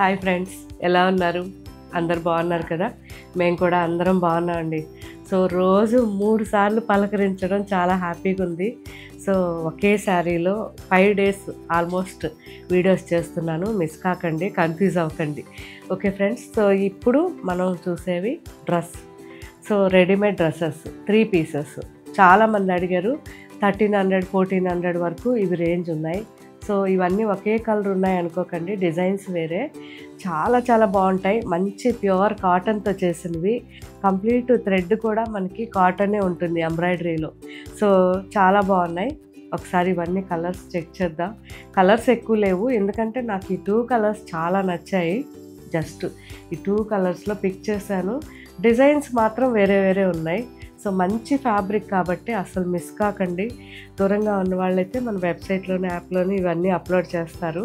Hi friends, ఎలా ఉన్నారు? అందరు బాగున్నారు కదా? మేము కూడా అందరం బాగున్నామండి. సో రోజు 3 సార్లు పలకరించడం చాలా హ్యాపీగా ఉంది. సో ఒకే శారీలో 5 డేస్ ఆల్మోస్ట్ వీడియోస్ చేస్తున్నాను. మిస్ కాకండి, కన్ఫ్యూజ్ అవ్వకండి. ఓకే ఫ్రెండ్స్, సో ఇప్పుడు మనం చూసేవి dress. So readymade dresses 3 pieces చాలామంది అడిగారు. 1300 1400 వరకు ఇవి రేంజ్ ఉన్నాయి. సో ఇవన్నీ ఒకే కలర్ ఉన్నాయి అనుకోకండి, డిజైన్స్ వేరే. చాలా చాలా బాగుంటాయి. మంచి ప్యూర్ కాటన్తో చేసినవి. కంప్లీట్ థ్రెడ్ కూడా మనకి కాటనే ఉంటుంది ఎంబ్రాయిడరీలో. సో చాలా బాగున్నాయి. ఒకసారి ఇవన్నీ కలర్స్ చెక్ చేద్దాం. కలర్స్ ఎక్కువ లేవు, ఎందుకంటే నాకు ఈ 2 కలర్స్ చాలా నచ్చాయి. జస్ట్ ఈ 2 కలర్స్లో పిక్ చేశాను. డిజైన్స్ మాత్రం వేరే వేరే ఉన్నాయి. సో మంచి ఫ్యాబ్రిక్ కాబట్టి అసలు మిస్ కాకండి. దూరంగా ఉన్న వాళ్ళైతే మన వెబ్సైట్లోని యాప్లోని ఇవన్నీ అప్లోడ్ చేస్తారు.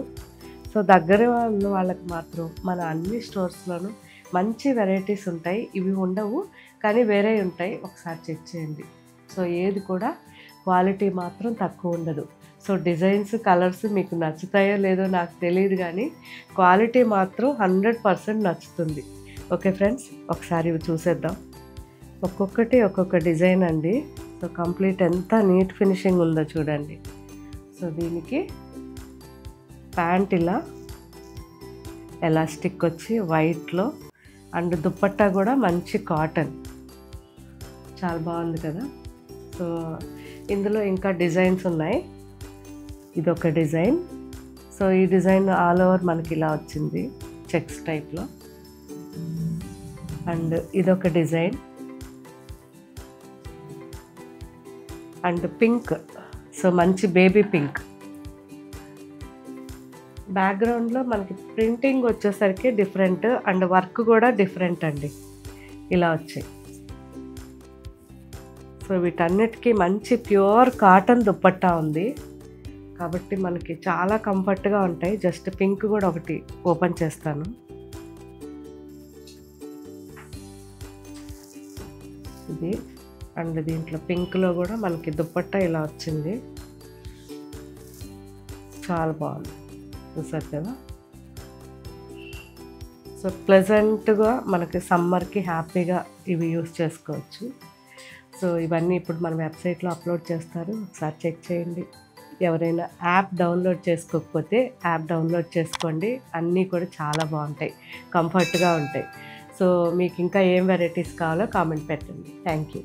సో దగ్గర ఉన్న వాళ్ళకి మాత్రం మన అన్ని స్టోర్స్లోనూ మంచి వెరైటీస్ ఉంటాయి. ఇవి ఉండవు కానీ వేరే ఉంటాయి, ఒకసారి చెక్ చేయండి. సో ఏది కూడా క్వాలిటీ మాత్రం తక్కువ ఉండదు. సో డిజైన్స్ కలర్స్ మీకు నచ్చుతాయో లేదో నాకు తెలియదు, కానీ క్వాలిటీ మాత్రం 100% నచ్చుతుంది. ఓకే ఫ్రెండ్స్, ఒకసారి ఇవి చూసేద్దాం. ఒక్కొక్కటి ఒక్కొక్క డిజైన్ అండి. సో కంప్లీట్ ఎంత నీట్ ఫినిషింగ్ ఉందో చూడండి. సో దీనికి ప్యాంట్ ఇలా ఎలాస్టిక్ వచ్చి వైట్లో, అండ్ దుప్పట్టా కూడా మంచి కాటన్, చాలా బాగుంది కదా. సో ఇందులో ఇంకా డిజైన్స్ ఉన్నాయి. ఇదొక డిజైన్. సో ఈ డిజైన్ ఆల్ ఓవర్ మనకి ఇలా వచ్చింది చెక్స్ టైప్లో. అండ్ ఇదొక డిజైన్. అండ్ పింక్, సో మంచి బేబీ పింక్. బ్యాక్గ్రౌండ్లో మనకి ప్రింటింగ్ వచ్చేసరికి డిఫరెంట్, అండ్ వర్క్ కూడా డిఫరెంట్ అండి, ఇలా వచ్చాయి. సో వీటన్నిటికీ మంచి ప్యూర్ కాటన్ దుప్పట్టా ఉంది కాబట్టి మనకి చాలా కంఫర్ట్గా ఉంటాయి. జస్ట్ పింక్ కూడా ఒకటి ఓపెన్ చేస్తాను. ఇది అండ్ దీంట్లో పింక్లో కూడా మనకి దుప్పట్టా ఇలా వచ్చింది, చాలా బాగుంది. చూసారు కదా. సో ప్లెజెంట్గా మనకి సమ్మర్కి హ్యాపీగా ఇవి యూస్ చేసుకోవచ్చు. సో ఇవన్నీ ఇప్పుడు మన వెబ్సైట్లో అప్లోడ్ చేస్తారు, ఒకసారి చెక్ చేయండి. ఎవరైనా యాప్ డౌన్లోడ్ చేసుకోకపోతే యాప్ డౌన్లోడ్ చేసుకోండి. అన్నీ కూడా చాలా బాగుంటాయి, కంఫర్ట్గా ఉంటాయి. సో మీకు ఇంకా ఏం వెరైటీస్ కావాలో కామెంట్ పెట్టండి. Thank you.